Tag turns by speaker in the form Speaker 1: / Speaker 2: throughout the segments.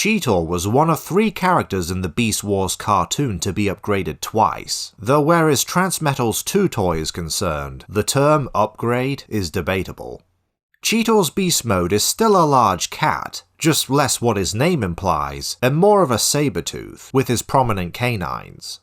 Speaker 1: Cheetor was one of 3 characters in the Beast Wars cartoon to be upgraded twice, though where his Transmetals 2 toy is concerned, the term upgrade is debatable. Cheetor's beast mode is still a large cat, just less what his name implies, and more of a saber-tooth, with his prominent canines.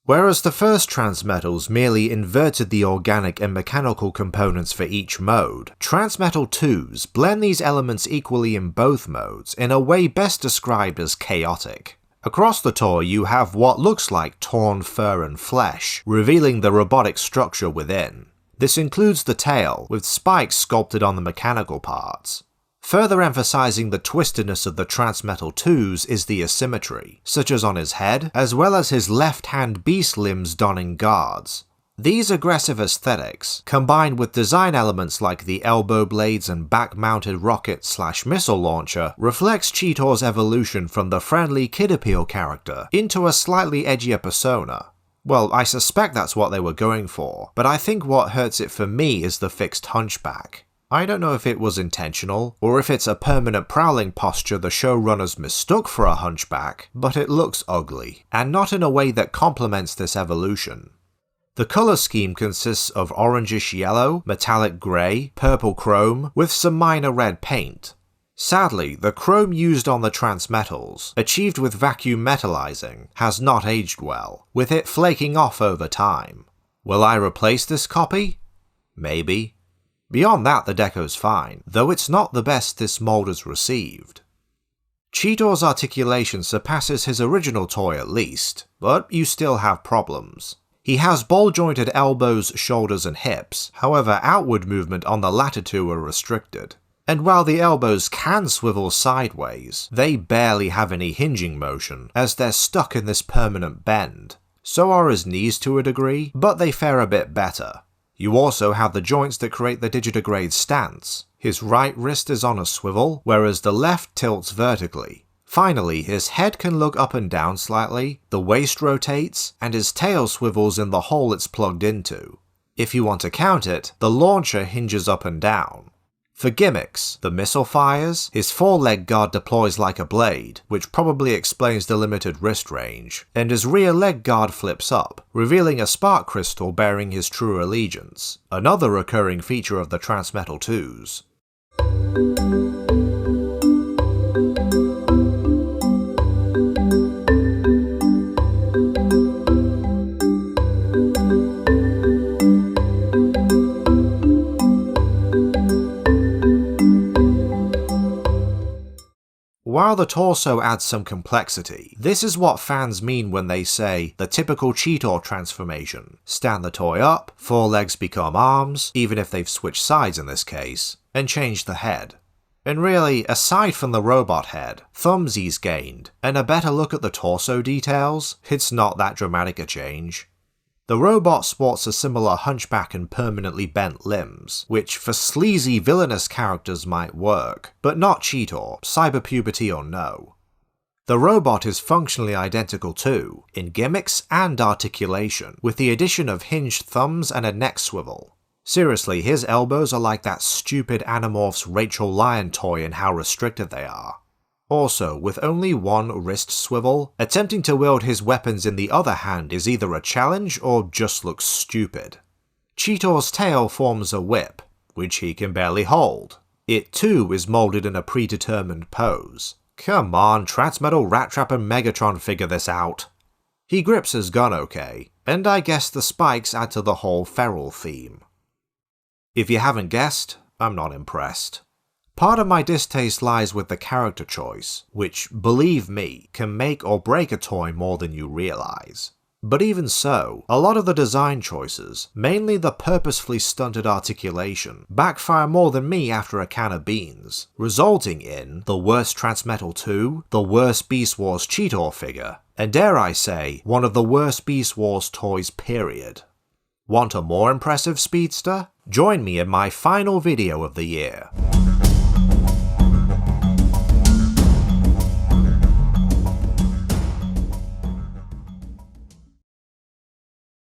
Speaker 1: Whereas the first Transmetals merely inverted the organic and mechanical components for each mode, Transmetal 2s blend these elements equally in both modes in a way best described as chaotic. Across the toy you have what looks like torn fur and flesh, revealing the robotic structure within. This includes the tail, with spikes sculpted on the mechanical parts. Further emphasizing the twistedness of the Transmetal 2s is the asymmetry, such as on his head, as well as his left-hand beast limbs donning guards. These aggressive aesthetics, combined with design elements like the elbow blades and back-mounted rocket/missile launcher, reflects Cheetor's evolution from the friendly kid appeal character into a slightly edgier persona. Well, I suspect that's what they were going for, but I think what hurts it for me is the fixed hunchback. I don't know if it was intentional, or if it's a permanent prowling posture the showrunners mistook for a hunchback, but it looks ugly, and not in a way that complements this evolution. The colour scheme consists of orangish yellow, metallic grey, purple chrome, with some minor red paint. Sadly, the chrome used on the Transmetals, achieved with vacuum metallizing, has not aged well, with it flaking off over time. Will I replace this copy? Maybe. Beyond that, the deco's fine, though it's not the best this mold has received. Cheetor's articulation surpasses his original toy at least, but you still have problems. He has ball-jointed elbows, shoulders and hips, however outward movement on the latter two are restricted. And while the elbows can swivel sideways, they barely have any hinging motion, as they're stuck in this permanent bend. So are his knees to a degree, but they fare a bit better. You also have the joints that create the digitigrade stance. His right wrist is on a swivel, whereas the left tilts vertically. Finally, his head can look up and down slightly, the waist rotates, and his tail swivels in the hole it's plugged into. If you want to count it, the launcher hinges up and down. For gimmicks, the missile fires, his foreleg guard deploys like a blade, which probably explains the limited wrist range, and his rear leg guard flips up, revealing a spark crystal bearing his true allegiance, another recurring feature of the Transmetal 2s. While the torso adds some complexity, this is what fans mean when they say the typical Cheetor transformation. Stand the toy up, forelegs become arms, even if they've switched sides in this case, and change the head. And really, aside from the robot head, thumbsies gained, and a better look at the torso details, it's not that dramatic a change. The robot sports a similar hunchback and permanently bent limbs, which for sleazy villainous characters might work, but not Cheetor, cyberpuberty or no. The robot is functionally identical too, in gimmicks and articulation, with the addition of hinged thumbs and a neck swivel. Seriously, his elbows are like that stupid Animorphs Rachel Lyon toy in how restricted they are. Also, with only one wrist swivel, attempting to wield his weapons in the other hand is either a challenge or just looks stupid. Cheetor's tail forms a whip, which he can barely hold. It too is molded in a predetermined pose. Come on, Transmetal, Rat Trap and Megatron figure this out. He grips his gun okay, and I guess the spikes add to the whole feral theme. If you haven't guessed, I'm not impressed. Part of my distaste lies with the character choice, which, believe me, can make or break a toy more than you realize. But even so, a lot of the design choices, mainly the purposefully stunted articulation, backfire more than me after a can of beans, resulting in the worst Transmetal 2, the worst Beast Wars Cheetor figure, and dare I say, one of the worst Beast Wars toys period. Want a more impressive speedster? Join me in my final video of the year.